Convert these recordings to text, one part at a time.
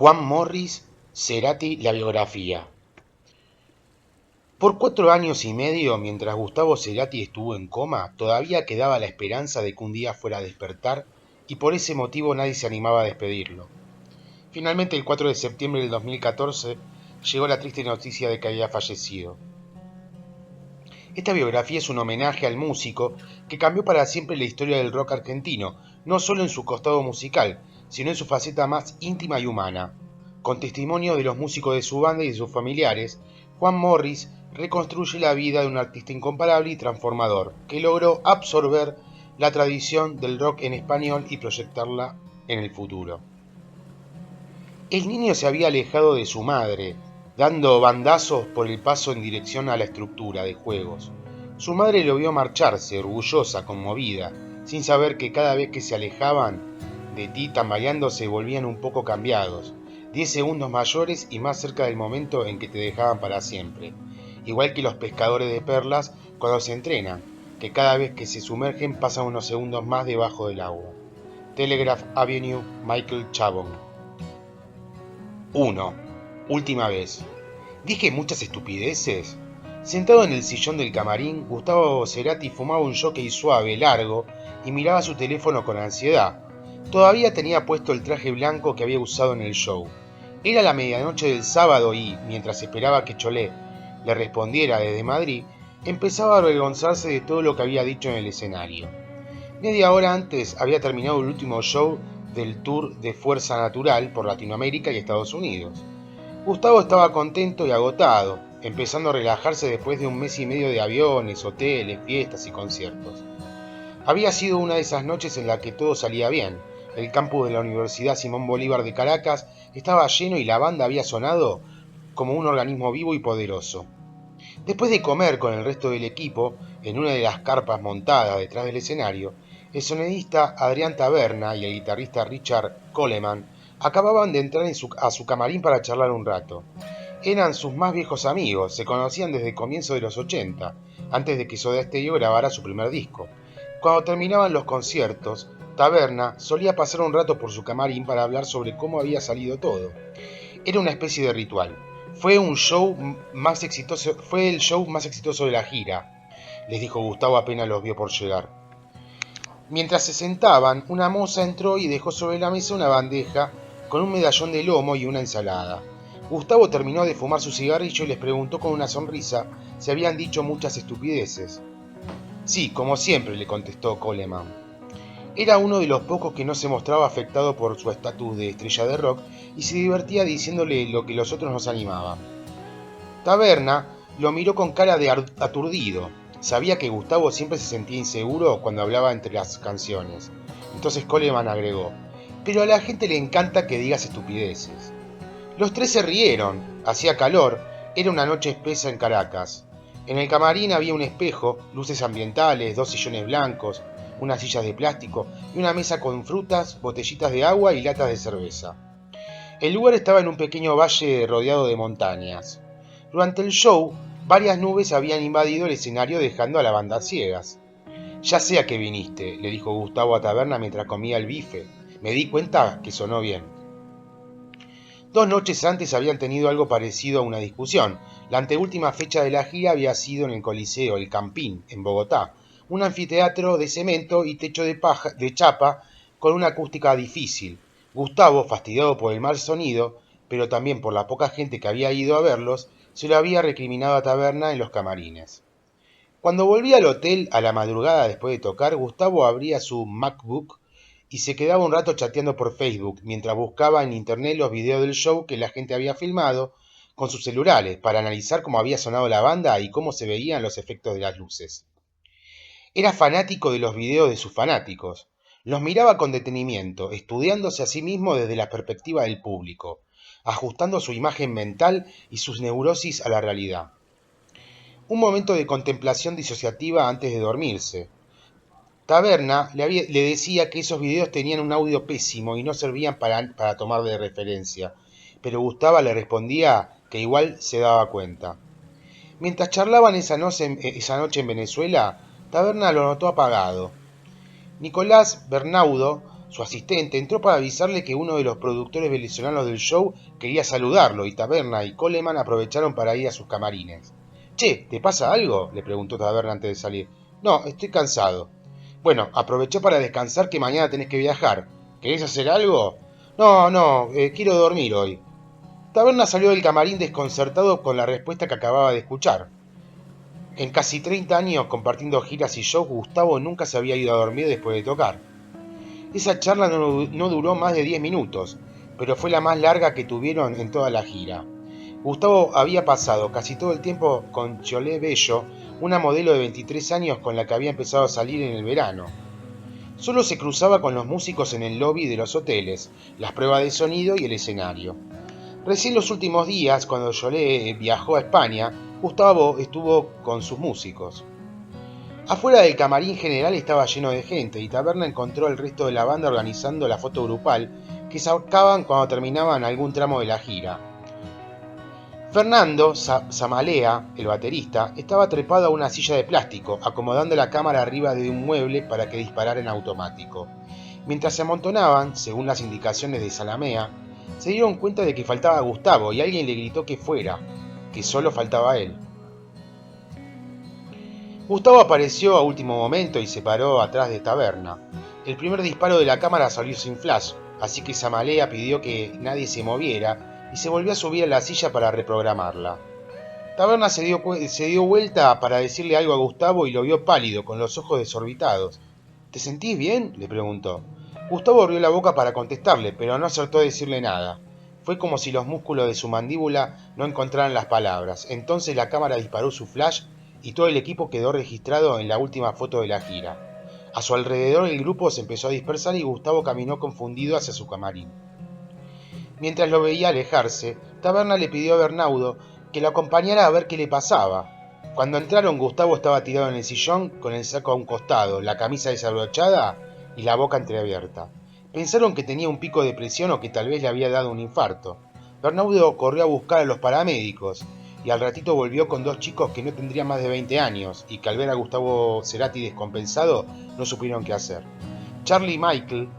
Juan Morris, Cerati, la biografía. Por 4 años y medio, mientras Gustavo Cerati estuvo en coma, todavía quedaba la esperanza de que un día fuera a despertar y por ese motivo nadie se animaba a despedirlo. Finalmente, el 4 de septiembre del 2014, llegó la triste noticia de que había fallecido. Esta biografía es un homenaje al músico que cambió para siempre la historia del rock argentino, no solo en su costado musical, sino en su faceta más íntima y humana. Con testimonio de los músicos de su banda y de sus familiares, Juan Morris reconstruye la vida de un artista incomparable y transformador, que logró absorber la tradición del rock en español y proyectarla en el futuro. El niño se había alejado de su madre, dando bandazos por el paso en dirección a la estructura de juegos. Su madre lo vio marcharse, orgullosa, conmovida, sin saber que cada vez que se alejaban de ti tambaleándose volvían un poco cambiados, 10 segundos mayores y más cerca del momento en que te dejaban para siempre. Igual que los pescadores de perlas cuando se entrenan, que cada vez que se sumergen pasan unos segundos más debajo del agua. Telegraph Avenue, Michael Chabon. 1. Última vez. ¿Dije muchas estupideces? Sentado en el sillón del camarín, Gustavo Cerati fumaba un jockey suave, largo, y miraba su teléfono con ansiedad. Todavía tenía puesto el traje blanco que había usado en el show. Era la medianoche del sábado y, mientras esperaba que Cholé le respondiera desde Madrid, empezaba a avergonzarse de todo lo que había dicho en el escenario. Media hora antes había terminado el último show del tour de Fuerza Natural por Latinoamérica y Estados Unidos. Gustavo estaba contento y agotado, empezando a relajarse después de un mes y medio de aviones, hoteles, fiestas y conciertos. Había sido una de esas noches en la que todo salía bien. El campus de la Universidad Simón Bolívar de Caracas estaba lleno y la banda había sonado como un organismo vivo y poderoso. Después de comer con el resto del equipo, en una de las carpas montadas detrás del escenario, el sonidista Adrián Taberna y el guitarrista Richard Coleman acababan de entrar a su camarín para charlar un rato. Eran sus más viejos amigos, se conocían desde el comienzo de los 80, antes de que Soda Stereo grabara su primer disco. Cuando terminaban los conciertos, Taberna solía pasar un rato por su camarín para hablar sobre cómo había salido todo. Era una especie de ritual. Fue el show más exitoso de la gira, les dijo Gustavo apenas los vio por llegar. Mientras se sentaban, una moza entró y dejó sobre la mesa una bandeja con un medallón de lomo y una ensalada. Gustavo terminó de fumar su cigarrillo y les preguntó con una sonrisa si habían dicho muchas estupideces. Sí, como siempre, le contestó Coleman. Era uno de los pocos que no se mostraba afectado por su estatus de estrella de rock y se divertía diciéndole lo que los otros nos animaban. Taberna lo miró con cara de aturdido. Sabía que Gustavo siempre se sentía inseguro cuando hablaba entre las canciones. Entonces Coleman agregó, pero a la gente le encanta que digas estupideces. Los tres se rieron, hacía calor, era una noche espesa en Caracas. En el camarín había un espejo, luces ambientales, 2 sillones blancos, unas sillas de plástico y una mesa con frutas, botellitas de agua y latas de cerveza. El lugar estaba en un pequeño valle rodeado de montañas. Durante el show, varias nubes habían invadido el escenario dejando a la banda ciegas. Ya sé a qué viniste, le dijo Gustavo a Taberna mientras comía el bife. Me di cuenta que sonó bien. 2 noches antes habían tenido algo parecido a una discusión. La anteúltima fecha de la gira había sido en el Coliseo El Campín, en Bogotá, un anfiteatro de cemento y techo de chapa con una acústica difícil. Gustavo, fastidiado por el mal sonido, pero también por la poca gente que había ido a verlos, se lo había recriminado a Taberna en los camarines. Cuando volví al hotel a la madrugada después de tocar, Gustavo abría su MacBook y se quedaba un rato chateando por Facebook mientras buscaba en internet los videos del show que la gente había filmado con sus celulares para analizar cómo había sonado la banda y cómo se veían los efectos de las luces. Era fanático de los videos de sus fanáticos. Los miraba con detenimiento, estudiándose a sí mismo desde la perspectiva del público, ajustando su imagen mental y sus neurosis a la realidad. Un momento de contemplación disociativa antes de dormirse. Taberna le decía que esos videos tenían un audio pésimo y no servían para tomar de referencia, pero Gustavo le respondía que igual se daba cuenta. Mientras charlaban esa noche en Venezuela, Taberna lo notó apagado. Nicolás Bernaudo Su asistente entró para avisarle que uno de los productores venezolanos del show quería saludarlo y Taberna y Coleman aprovecharon para ir a sus camarines. Che, ¿te pasa algo?, le preguntó Taberna antes de salir. No, estoy cansado. Bueno, aproveché para descansar que mañana tenés que viajar. ¿Querés hacer algo? No, quiero dormir hoy. Taberna salió del camarín desconcertado con la respuesta que acababa de escuchar. En casi 30 años compartiendo giras y shows, Gustavo nunca se había ido a dormir después de tocar. Esa charla no duró más de 10 minutos, pero fue la más larga que tuvieron en toda la gira. Gustavo había pasado casi todo el tiempo con Chole Bello, una modelo de 23 años con la que había empezado a salir en el verano. Solo se cruzaba con los músicos en el lobby de los hoteles, las pruebas de sonido y el escenario. Recién los últimos días, cuando Chole viajó a España, Gustavo estuvo con sus músicos. Afuera del camarín general estaba lleno de gente y Taberna encontró al resto de la banda organizando la foto grupal que sacaban cuando terminaban algún tramo de la gira. Fernando Zamalea, el baterista, estaba trepado a una silla de plástico, acomodando la cámara arriba de un mueble para que disparara en automático. Mientras se amontonaban, según las indicaciones de Zalamea, se dieron cuenta de que faltaba Gustavo y alguien le gritó que fuera, que solo faltaba él. Gustavo apareció a último momento y se paró atrás de Taberna. El primer disparo de la cámara salió sin flash, así que Zamalea pidió que nadie se moviera y se volvió a subir a la silla para reprogramarla. Taberna se dio vuelta para decirle algo a Gustavo y lo vio pálido, con los ojos desorbitados. ¿Te sentís bien?, le preguntó. Gustavo abrió la boca para contestarle, pero no acertó a decirle nada. Fue como si los músculos de su mandíbula no encontraran las palabras. Entonces la cámara disparó su flash y todo el equipo quedó registrado en la última foto de la gira. A su alrededor el grupo se empezó a dispersar y Gustavo caminó confundido hacia su camarín. Mientras lo veía alejarse, Taberna le pidió a Bernaudo que lo acompañara a ver qué le pasaba. Cuando entraron, Gustavo estaba tirado en el sillón con el saco a un costado, la camisa desabrochada y la boca entreabierta. Pensaron que tenía un pico de presión o que tal vez le había dado un infarto. Bernaudo corrió a buscar a los paramédicos y al ratito volvió con dos chicos que no tendrían más de 20 años y que al ver a Gustavo Cerati descompensado no supieron qué hacer. Charlie Michael,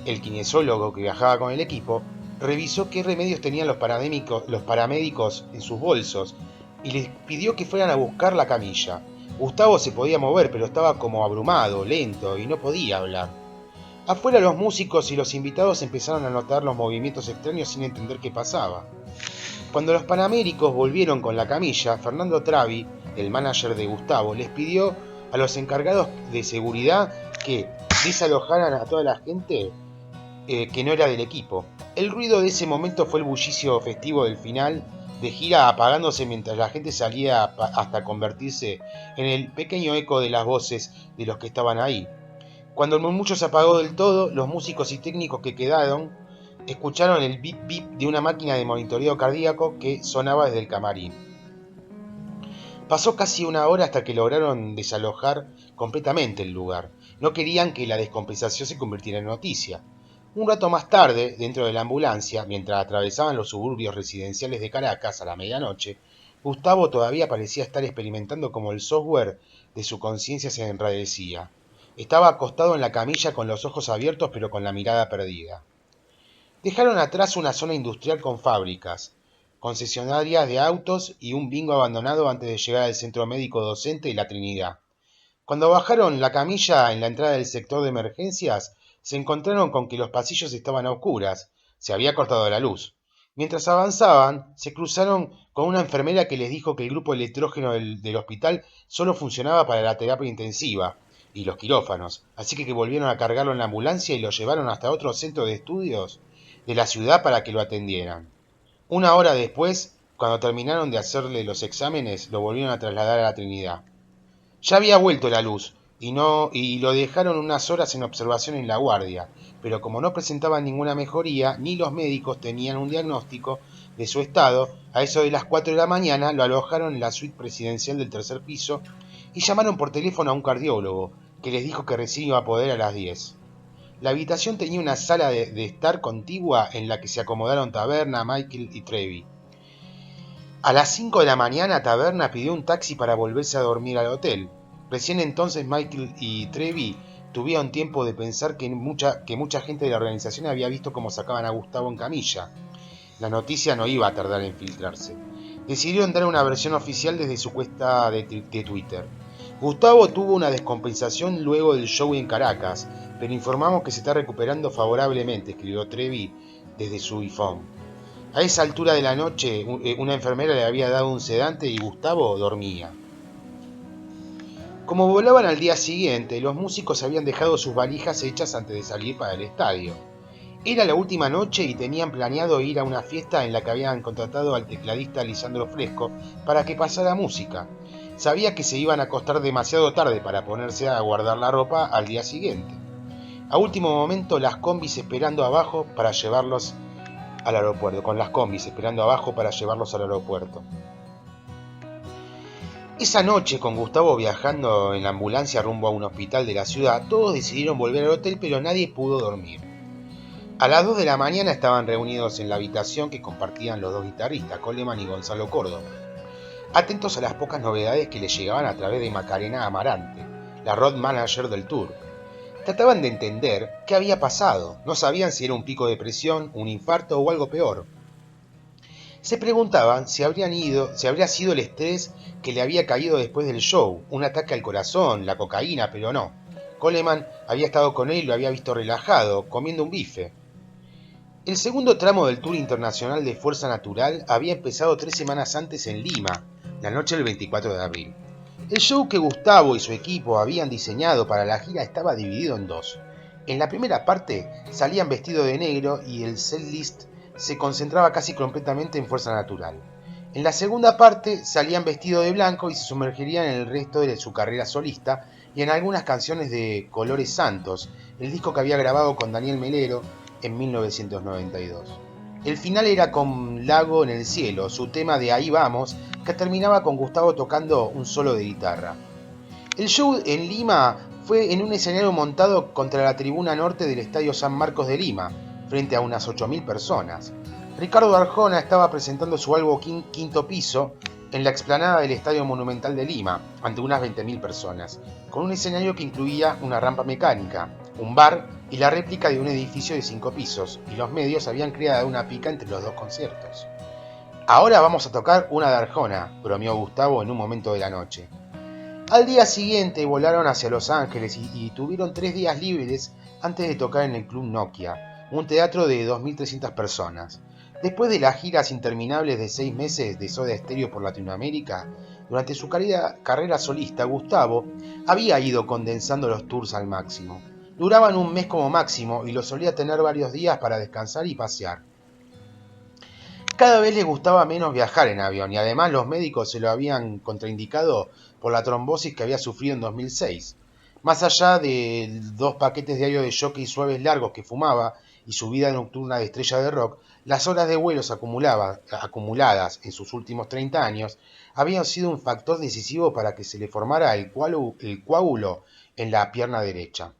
el kinesiólogo que viajaba con el equipo, revisó qué remedios tenían los paramédicos en sus bolsos y les pidió que fueran a buscar la camilla. Gustavo se podía mover, pero estaba como abrumado, lento y no podía hablar. Afuera los músicos y los invitados empezaron a notar los movimientos extraños sin entender qué pasaba. Cuando los paramédicos volvieron con la camilla, Fernando Travi, el manager de Gustavo, les pidió a los encargados de seguridad que desalojaran a toda la gente que no era del equipo. El ruido de ese momento fue el bullicio festivo del final de gira apagándose mientras la gente salía hasta convertirse en el pequeño eco de las voces de los que estaban ahí. Cuando el murmullo se apagó del todo, los músicos y técnicos que quedaron escucharon el bip bip de una máquina de monitoreo cardíaco que sonaba desde el camarín. Pasó casi una hora hasta que lograron desalojar completamente el lugar. No querían que la descompensación se convirtiera en noticia. Un rato más tarde, dentro de la ambulancia, mientras atravesaban los suburbios residenciales de Caracas a la medianoche, Gustavo todavía parecía estar experimentando como el software de su conciencia se enradecía. Estaba acostado en la camilla con los ojos abiertos pero con la mirada perdida. Dejaron atrás una zona industrial con fábricas, concesionarias de autos y un bingo abandonado antes de llegar al centro médico docente y la Trinidad. Cuando bajaron la camilla en la entrada del sector de emergencias, se encontraron con que los pasillos estaban a oscuras, se había cortado la luz. Mientras avanzaban, se cruzaron con una enfermera que les dijo que el grupo electrógeno del hospital solo funcionaba para la terapia intensiva y los quirófanos, así que volvieron a cargarlo en la ambulancia y lo llevaron hasta otro centro de estudios de la ciudad para que lo atendieran. Una hora después, cuando terminaron de hacerle los exámenes, lo volvieron a trasladar a la Trinidad. Ya había vuelto la luz y lo dejaron unas horas en observación en la guardia, pero como no presentaba ninguna mejoría, ni los médicos tenían un diagnóstico de su estado, a eso de las 4 de la mañana lo alojaron en la suite presidencial del tercer piso y llamaron por teléfono a un cardiólogo, que les dijo que recién iba a poder a las 10. La habitación tenía una sala de estar contigua en la que se acomodaron Taberna, Michael y Trevi. A las 5 de la mañana Taberna pidió un taxi para volverse a dormir al hotel. Recién entonces Michael y Trevi tuvieron tiempo de pensar que mucha gente de la organización había visto cómo sacaban a Gustavo en camilla. La noticia no iba a tardar en filtrarse. Decidieron dar una versión oficial desde su cuenta de Twitter. Gustavo tuvo una descompensación luego del show en Caracas, pero informamos que se está recuperando favorablemente, escribió Trevi desde su iPhone. A esa altura de la noche, una enfermera le había dado un sedante y Gustavo dormía. Como volaban al día siguiente, los músicos habían dejado sus valijas hechas antes de salir para el estadio. Era la última noche y tenían planeado ir a una fiesta en la que habían contratado al tecladista Lisandro Fresco para que pasara música. Sabía que se iban a acostar demasiado tarde para ponerse a guardar la ropa al día siguiente. A último momento, las combis esperando abajo para llevarlos al aeropuerto, con las combis esperando abajo para llevarlos al aeropuerto. Esa noche, con Gustavo viajando en la ambulancia rumbo a un hospital de la ciudad, todos decidieron volver al hotel, pero nadie pudo dormir. A las 2 de la mañana estaban reunidos en la habitación que compartían los dos guitarristas, Coleman y Gonzalo Córdoba, atentos a las pocas novedades que les llegaban a través de Macarena Amarante, la road manager del tour. Trataban de entender qué había pasado, no sabían si era un pico de presión, un infarto o algo peor. Se preguntaban si habría sido el estrés que le había caído después del show, un ataque al corazón, la cocaína, pero no. Coleman había estado con él y lo había visto relajado, comiendo un bife. El segundo tramo del Tour Internacional de Fuerza Natural había empezado 3 semanas antes en Lima, la noche del 24 de abril. El show que Gustavo y su equipo habían diseñado para la gira estaba dividido en dos. En la primera parte salían vestidos de negro y el setlist se concentraba casi completamente en Fuerza Natural. En la segunda parte salían vestidos de blanco y se sumergirían en el resto de su carrera solista y en algunas canciones de Colores Santos, el disco que había grabado con Daniel Melero en 1992. El final era con Lago en el cielo, su tema de Ahí vamos, que terminaba con Gustavo tocando un solo de guitarra. El show en Lima fue en un escenario montado contra la tribuna norte del Estadio San Marcos de Lima, frente a unas 8.000 personas. Ricardo Arjona estaba presentando su álbum Quinto Piso en la explanada del Estadio Monumental de Lima, ante unas 20.000 personas, con un escenario que incluía una rampa mecánica, un bar y la réplica de un edificio de 5 pisos, y los medios habían creado una pica entre los dos conciertos. Ahora vamos a tocar una de Arjona, bromeó Gustavo en un momento de la noche. Al día siguiente volaron hacia Los Ángeles y tuvieron 3 días libres antes de tocar en el Club Nokia, un teatro de 2.300 personas. Después de las giras interminables de 6 meses de Soda Stereo por Latinoamérica, durante su carrera solista, Gustavo había ido condensando los tours al máximo. Duraban un mes como máximo y lo solía tener varios días para descansar y pasear. Cada vez le gustaba menos viajar en avión y además los médicos se lo habían contraindicado por la trombosis que había sufrido en 2006. Más allá de 2 paquetes diarios de jockey suaves largos que fumaba y su vida nocturna de estrella de rock, las horas de vuelos acumuladas en sus últimos 30 años habían sido un factor decisivo para que se le formara el coágulo en la pierna derecha.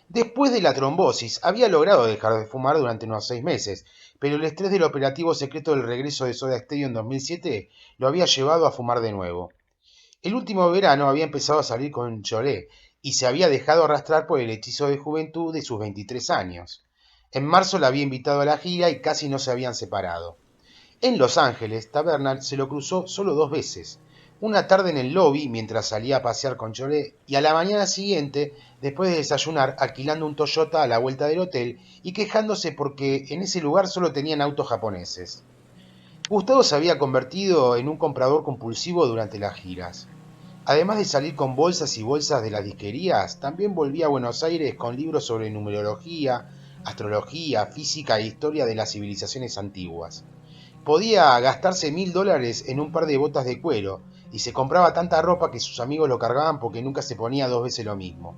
Después de la trombosis, había logrado dejar de fumar durante unos 6 meses, pero el estrés del operativo secreto del regreso de Soda Stereo en 2007 lo había llevado a fumar de nuevo. El último verano había empezado a salir con Cholé y se había dejado arrastrar por el hechizo de juventud de sus 23 años. En marzo la había invitado a la gira y casi no se habían separado. En Los Ángeles, Taberner se lo cruzó solo 2 veces. Una tarde en el lobby mientras salía a pasear con Cholé y a la mañana siguiente después de desayunar alquilando un Toyota a la vuelta del hotel y quejándose porque en ese lugar solo tenían autos japoneses. Gustavo se había convertido en un comprador compulsivo durante las giras. Además de salir con bolsas y bolsas de las disquerías, también volvía a Buenos Aires con libros sobre numerología, astrología, física e historia de las civilizaciones antiguas. Podía gastarse $1.000 en un par de botas de cuero y se compraba tanta ropa que sus amigos lo cargaban porque nunca se ponía 2 veces lo mismo.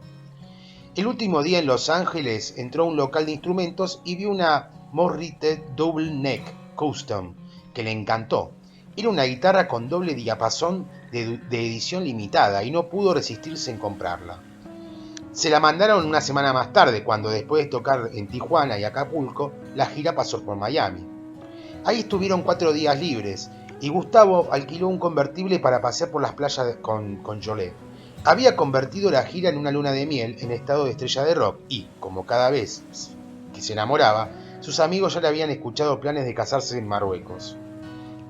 El último día en Los Ángeles entró a un local de instrumentos y vio una Morrite Double Neck Custom que le encantó. Era una guitarra con doble diapasón de edición limitada y no pudo resistirse en comprarla. Se la mandaron una semana más tarde, cuando después de tocar en Tijuana y Acapulco, la gira pasó por Miami. Ahí estuvieron 4 días libres y Gustavo alquiló un convertible para pasear por las playas con Jolé. Había convertido la gira en una luna de miel en estado de estrella de rock y, como cada vez que se enamoraba, sus amigos ya le habían escuchado planes de casarse en Marruecos.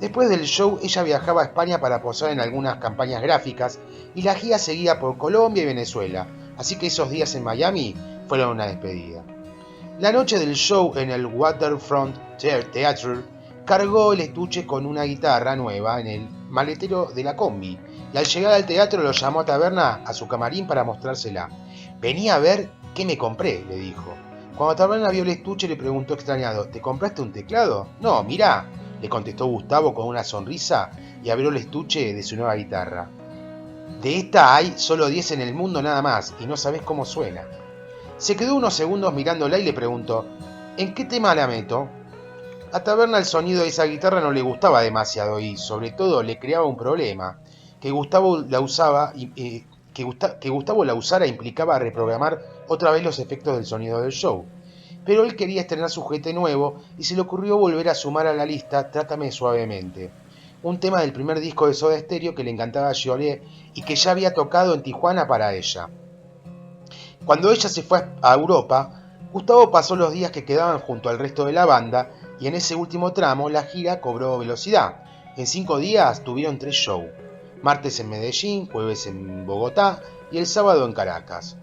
Después del show, ella viajaba a España para posar en algunas campañas gráficas y la gira seguía por Colombia y Venezuela, así que esos días en Miami fueron una despedida. La noche del show en el Waterfront Theatre cargó el estuche con una guitarra nueva en el maletero de la combi y al llegar al teatro lo llamó a Taberna a su camarín para mostrársela. Venía a ver qué me compré, le dijo. Cuando Taberna vio el estuche le preguntó extrañado, ¿te compraste un teclado? No, mirá, le contestó Gustavo con una sonrisa y abrió el estuche de su nueva guitarra. De esta hay solo 10 en el mundo nada más y no sabés cómo suena. Se quedó unos segundos mirándola y le preguntó, ¿en qué tema la meto? A Taberna el sonido de esa guitarra no le gustaba demasiado y, sobre todo, le creaba un problema. Que Gustavo la usaba que Gustavo la usara implicaba reprogramar otra vez los efectos del sonido del show. Pero él quería estrenar su juguete nuevo y se le ocurrió volver a sumar a la lista Trátame suavemente, un tema del primer disco de Soda Stereo que le encantaba a Giorgio y que ya había tocado en Tijuana para ella. Cuando ella se fue a Europa, Gustavo pasó los días que quedaban junto al resto de la banda y en ese último tramo la gira cobró velocidad. En 5 días tuvieron 3 shows, martes en Medellín, jueves en Bogotá y el sábado en Caracas.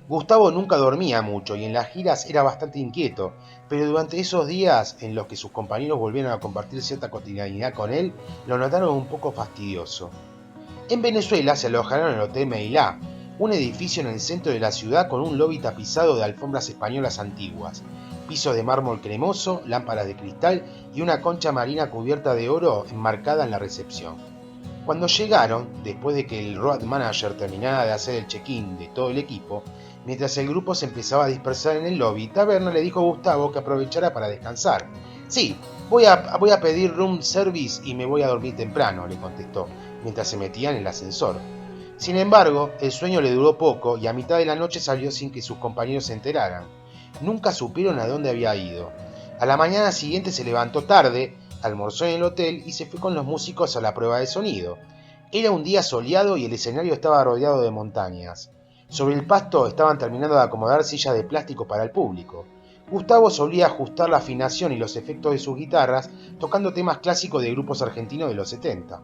Gustavo nunca dormía mucho y en las giras era bastante inquieto, pero durante esos días en los que sus compañeros volvieron a compartir cierta cotidianidad con él, lo notaron un poco fastidioso. En Venezuela se alojaron en el Hotel Meilá, un edificio en el centro de la ciudad con un lobby tapizado de alfombras españolas antiguas, pisos de mármol cremoso, lámparas de cristal y una concha marina cubierta de oro enmarcada en la recepción. Cuando llegaron, después de que el road manager terminara de hacer el check-in de todo el equipo, mientras el grupo se empezaba a dispersar en el lobby, Taberna le dijo a Gustavo que aprovechara para descansar. Sí, voy a pedir room service y me voy a dormir temprano, le contestó, mientras se metía en el ascensor. Sin embargo, el sueño le duró poco y a mitad de la noche salió sin que sus compañeros se enteraran. Nunca supieron a dónde había ido. A la mañana siguiente se levantó tarde, almorzó en el hotel y se fue con los músicos a la prueba de sonido. Era un día soleado y el escenario estaba rodeado de montañas. Sobre el pasto estaban terminando de acomodar sillas de plástico para el público. Gustavo solía ajustar la afinación y los efectos de sus guitarras tocando temas clásicos de grupos argentinos de los 70.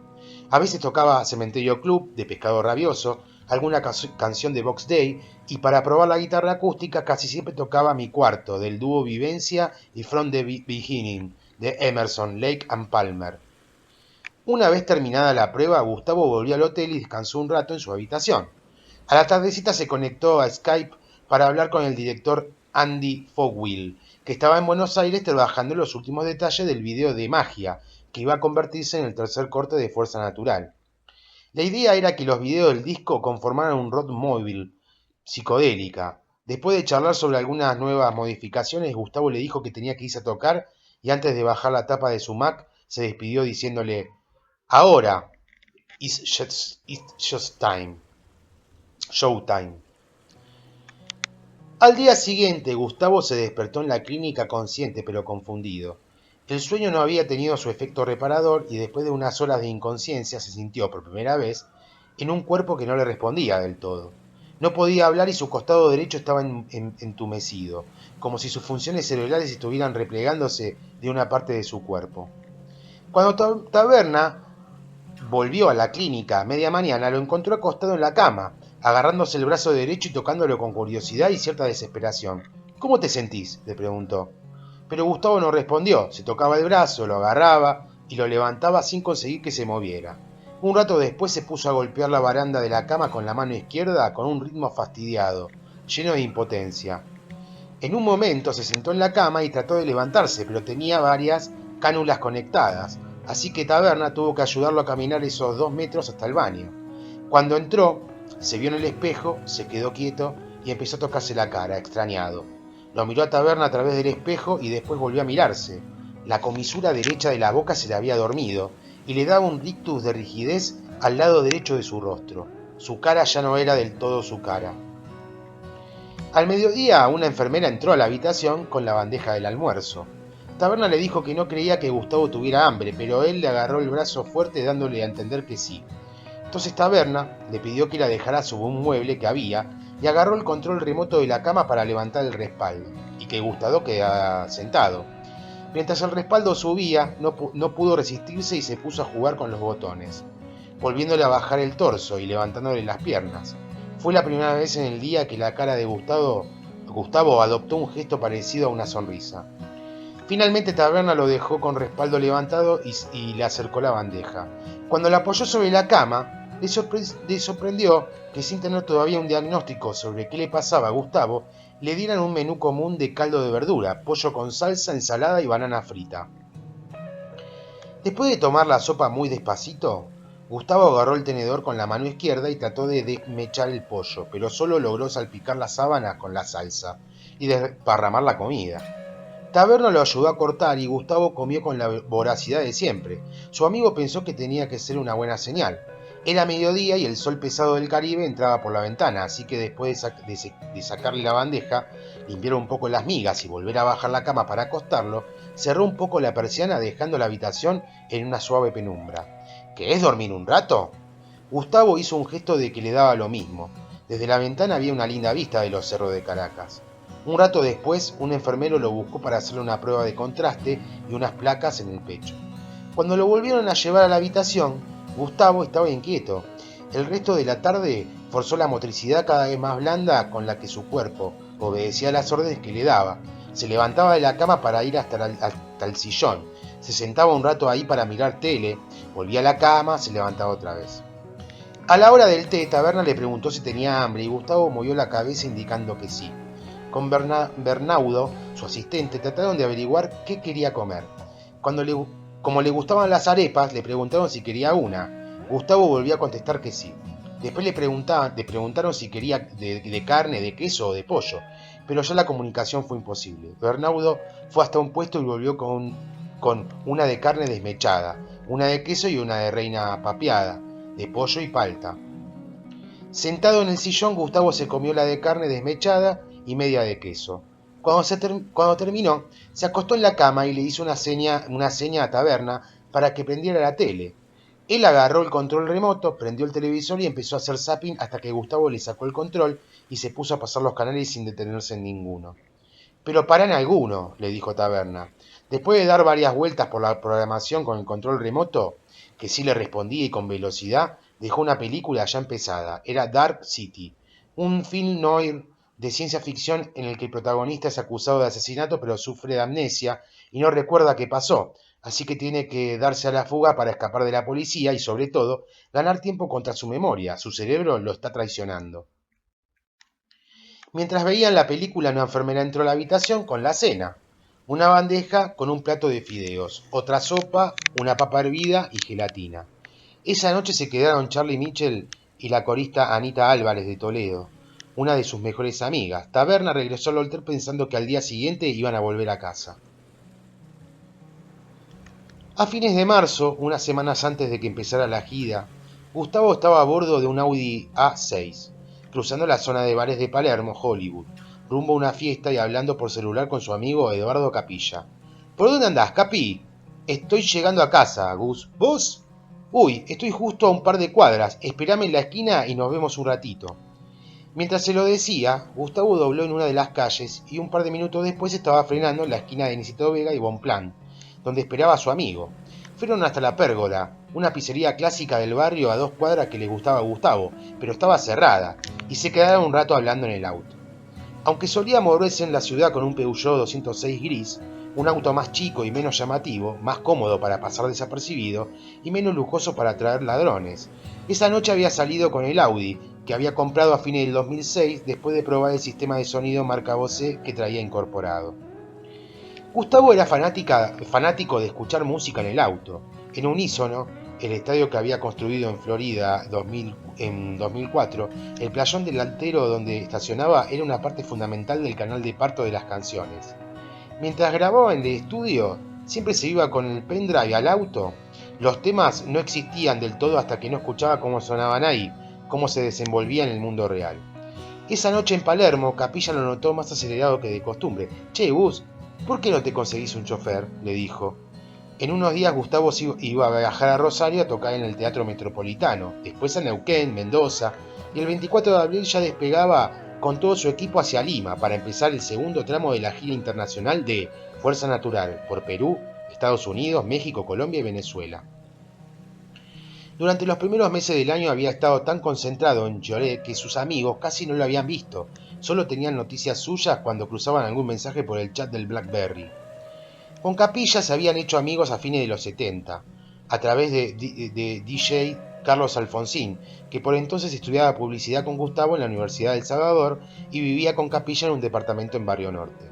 A veces tocaba Cementerio Club, de Pescado Rabioso, alguna canción de Box Day, y para probar la guitarra acústica casi siempre tocaba Mi Cuarto, del dúo Vivencia y From the Beginning, de Emerson, Lake and Palmer. Una vez terminada la prueba, Gustavo volvió al hotel y descansó un rato en su habitación. A la tardecita se conectó a Skype para hablar con el director Andy Fogwill, que estaba en Buenos Aires trabajando en los últimos detalles del video de Magia, que iba a convertirse en el tercer corte de Fuerza Natural. La idea era que los videos del disco conformaran un road móvil psicodélica. Después de charlar sobre algunas nuevas modificaciones, Gustavo le dijo que tenía que irse a tocar y antes de bajar la tapa de su Mac se despidió diciéndole ahora, it's just time, showtime. Al día siguiente, Gustavo se despertó en la clínica consciente pero confundido. El sueño no había tenido su efecto reparador y después de unas horas de inconsciencia se sintió por primera vez en un cuerpo que no le respondía del todo. No podía hablar y su costado derecho estaba entumecido, como si sus funciones cerebrales estuvieran replegándose de una parte de su cuerpo. Cuando Taberna volvió a la clínica a media mañana, lo encontró acostado en la cama, agarrándose el brazo derecho y tocándolo con curiosidad y cierta desesperación. ¿Cómo te sentís?, le preguntó. Pero Gustavo no respondió, se tocaba el brazo, lo agarraba y lo levantaba sin conseguir que se moviera. Un rato después se puso a golpear la baranda de la cama con la mano izquierda con un ritmo fastidiado, lleno de impotencia. En un momento se sentó en la cama y trató de levantarse, pero tenía varias cánulas conectadas, así que Taberna tuvo que ayudarlo a caminar esos 2 metros hasta el baño. Cuando entró, se vio en el espejo, se quedó quieto y empezó a tocarse la cara, extrañado. Lo miró a Taberna a través del espejo y después volvió a mirarse. La comisura derecha de la boca se le había dormido y le daba un rictus de rigidez al lado derecho de su rostro. Su cara ya no era del todo su cara. Al mediodía, una enfermera entró a la habitación con la bandeja del almuerzo. Taberna le dijo que no creía que Gustavo tuviera hambre, pero él le agarró el brazo fuerte dándole a entender que sí. Entonces Taberna le pidió que la dejara sobre un mueble que había y agarró el control remoto de la cama para levantar el respaldo y que Gustavo quedara sentado. Mientras el respaldo subía, no pudo resistirse y se puso a jugar con los botones, volviéndole a bajar el torso y levantándole las piernas. Fue la primera vez en el día que la cara de Gustavo adoptó un gesto parecido a una sonrisa. Finalmente Taberna lo dejó con respaldo levantado y le acercó la bandeja. Cuando la apoyó sobre la cama, le sorprendió que sin tener todavía un diagnóstico sobre qué le pasaba a Gustavo, le dieran un menú común de caldo de verdura, pollo con salsa, ensalada y banana frita. Después de tomar la sopa muy despacito, Gustavo agarró el tenedor con la mano izquierda y trató de desmechar el pollo, pero solo logró salpicar la sábana con la salsa y desparramar la comida. Taberna lo ayudó a cortar y Gustavo comió con la voracidad de siempre. Su amigo pensó que tenía que ser una buena señal. Era mediodía y el sol pesado del Caribe entraba por la ventana, así que después de sacarle la bandeja, limpiar un poco las migas y volver a bajar la cama para acostarlo, cerró un poco la persiana dejando la habitación en una suave penumbra. ¿Querés dormir un rato? Gustavo hizo un gesto de que le daba lo mismo. Desde la ventana había una linda vista de los cerros de Caracas. Un rato después, un enfermero lo buscó para hacerle una prueba de contraste y unas placas en el pecho. Cuando lo volvieron a llevar a la habitación, Gustavo estaba inquieto. El resto de la tarde forzó la motricidad cada vez más blanda con la que su cuerpo obedecía las órdenes que le daba. Se levantaba de la cama para ir hasta el sillón. Se sentaba un rato ahí para mirar tele, volvía a la cama, se levantaba otra vez. A la hora del té, Taberna le preguntó si tenía hambre y Gustavo movió la cabeza indicando que sí. Con Bernaudo, su asistente, trataron de averiguar qué quería comer. Como le gustaban las arepas, le preguntaron si quería una. Gustavo volvió a contestar que sí. Después le preguntaron si quería de carne, de queso o de pollo, pero ya la comunicación fue imposible. Bernaudo fue hasta un puesto y volvió con una de carne desmechada, una de queso y una de reina papeada, de pollo y palta. Sentado en el sillón, Gustavo se comió la de carne desmechada y media de queso. Cuando terminó, se acostó en la cama y le hizo una seña a Taberna para que prendiera la tele. Él agarró el control remoto, prendió el televisor y empezó a hacer zapping hasta que Gustavo le sacó el control y se puso a pasar los canales sin detenerse en ninguno. Pero para en alguno, le dijo Taberna. Después de dar varias vueltas por la programación con el control remoto, que sí le respondía y con velocidad, dejó una película ya empezada. Era Dark City, un film noir de ciencia ficción en el que el protagonista es acusado de asesinato pero sufre de amnesia y no recuerda qué pasó, así que tiene que darse a la fuga para escapar de la policía y sobre todo ganar tiempo contra su memoria. Su cerebro lo está traicionando. Mientras veían la película, una enfermera entró a la habitación con la cena. Una bandeja con un plato de fideos, otra sopa, una papa hervida y gelatina. Esa noche se quedaron Charlie Mitchell y la corista Anita Álvarez de Toledo, una de sus mejores amigas. Taberna regresó al hotel pensando que al día siguiente iban a volver a casa. A fines de marzo, unas semanas antes de que empezara la gira, Gustavo estaba a bordo de un Audi A6, cruzando la zona de bares de Palermo, Hollywood, rumbo a una fiesta y hablando por celular con su amigo Eduardo Capilla. ¿Por dónde andás, Capi? Estoy llegando a casa, Gus. ¿Vos? Uy, estoy justo a un par de cuadras. Esperame en la esquina y nos vemos un ratito. Mientras se lo decía, Gustavo dobló en una de las calles y un par de minutos después estaba frenando en la esquina de Niceto Vega y Bonplan, donde esperaba a su amigo. Fueron hasta la Pérgola, una pizzería clásica del barrio a 2 cuadras que le gustaba a Gustavo, pero estaba cerrada, y se quedaron un rato hablando en el auto. Aunque solía moverse en la ciudad con un Peugeot 206 gris, un auto más chico y menos llamativo, más cómodo para pasar desapercibido y menos lujoso para atraer ladrones. Esa noche había salido con el Audi, que había comprado a fines del 2006 después de probar el sistema de sonido marca Bose que traía incorporado. Gustavo era fanático de escuchar música en el auto. En Unísono, el estadio que había construido en Florida en 2004, el playón delantero donde estacionaba era una parte fundamental del canal de parto de las canciones. Mientras grababa en el estudio, siempre se iba con el pendrive al auto. Los temas no existían del todo hasta que no escuchaba cómo sonaban ahí, cómo se desenvolvía en el mundo real. Esa noche en Palermo, Capilla lo notó más acelerado que de costumbre. Che, Gus, ¿por qué no te conseguís un chofer?, le dijo. En unos días Gustavo iba a viajar a Rosario a tocar en el Teatro Metropolitano, después a Neuquén, Mendoza, y el 24 de abril ya despegaba con todo su equipo hacia Lima para empezar el segundo tramo de la gira internacional de Fuerza Natural por Perú, Estados Unidos, México, Colombia y Venezuela. Durante los primeros meses del año había estado tan concentrado en Lloré que sus amigos casi no lo habían visto, solo tenían noticias suyas cuando cruzaban algún mensaje por el chat del BlackBerry. Con Capilla se habían hecho amigos a fines de los 70, a través de DJ Carlos Alfonsín, que por entonces estudiaba publicidad con Gustavo en la Universidad del Salvador y vivía con Capilla en un departamento en Barrio Norte.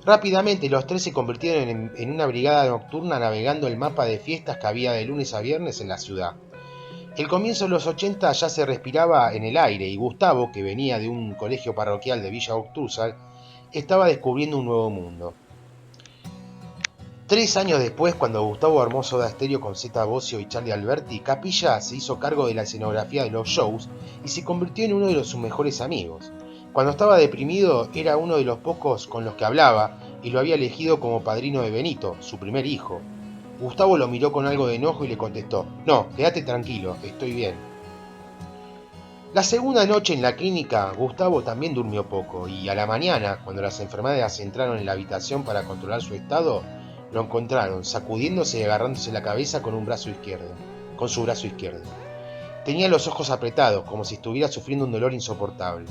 Rápidamente los tres se convirtieron en una brigada nocturna navegando el mapa de fiestas que había de lunes a viernes en la ciudad. El comienzo de los 80 ya se respiraba en el aire y Gustavo, que venía de un colegio parroquial de Villa Urtúzar, estaba descubriendo un nuevo mundo. 3 años después, cuando Gustavo armó Soda Stereo con Zeta Bosio y Charlie Alberti, Capilla se hizo cargo de la escenografía de los shows y se convirtió en uno de sus mejores amigos. Cuando estaba deprimido, era uno de los pocos con los que hablaba y lo había elegido como padrino de Benito, su primer hijo. Gustavo lo miró con algo de enojo y le contestó: "No, quédate tranquilo, estoy bien". La segunda noche en la clínica, Gustavo también durmió poco y a la mañana, cuando las enfermeras entraron en la habitación para controlar su estado, lo encontraron sacudiéndose y agarrándose la cabeza con su brazo izquierdo. Tenía los ojos apretados, como si estuviera sufriendo un dolor insoportable.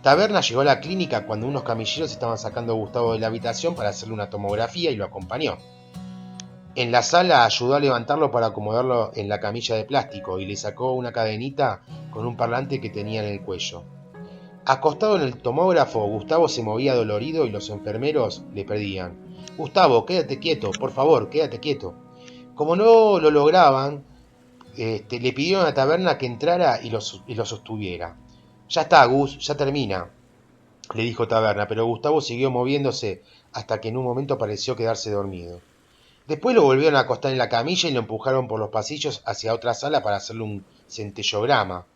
Taberna llegó a la clínica cuando unos camilleros estaban sacando a Gustavo de la habitación para hacerle una tomografía y lo acompañó. En la sala ayudó a levantarlo para acomodarlo en la camilla de plástico y le sacó una cadenita con un parlante que tenía en el cuello. Acostado en el tomógrafo, Gustavo se movía dolorido y los enfermeros le pedían: "Gustavo, quédate quieto, por favor, quédate quieto". Como no lo lograban, le pidieron a Taberna que entrara y lo sostuviera. "Ya está, Gus, ya termina", le dijo Taberna, pero Gustavo siguió moviéndose hasta que en un momento pareció quedarse dormido. Después lo volvieron a acostar en la camilla y lo empujaron por los pasillos hacia otra sala para hacerle un centellograma.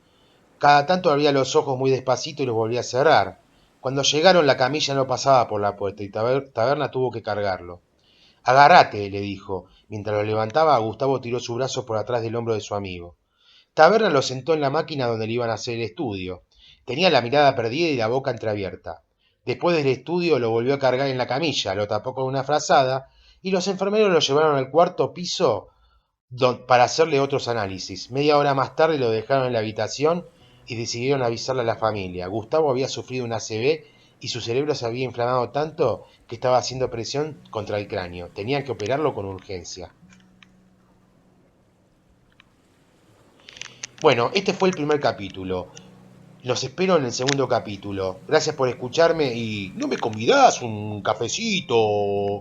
Cada tanto abría los ojos muy despacito y los volvía a cerrar. Cuando llegaron, la camilla no pasaba por la puerta y Taberna tuvo que cargarlo. "Agárrate", le dijo. Mientras lo levantaba, Gustavo tiró su brazo por atrás del hombro de su amigo. Taberna lo sentó en la máquina donde le iban a hacer el estudio. Tenía la mirada perdida y la boca entreabierta. Después del estudio lo volvió a cargar en la camilla, lo tapó con una frazada y los enfermeros lo llevaron al cuarto piso para hacerle otros análisis. Media hora más tarde lo dejaron en la habitación y decidieron avisarle a la familia. Gustavo había sufrido una ACV y su cerebro se había inflamado tanto que estaba haciendo presión contra el cráneo. Tenían que operarlo con urgencia. Bueno, este fue el primer capítulo. Los espero en el segundo capítulo. Gracias por escucharme y ¿no me convidás un cafecito?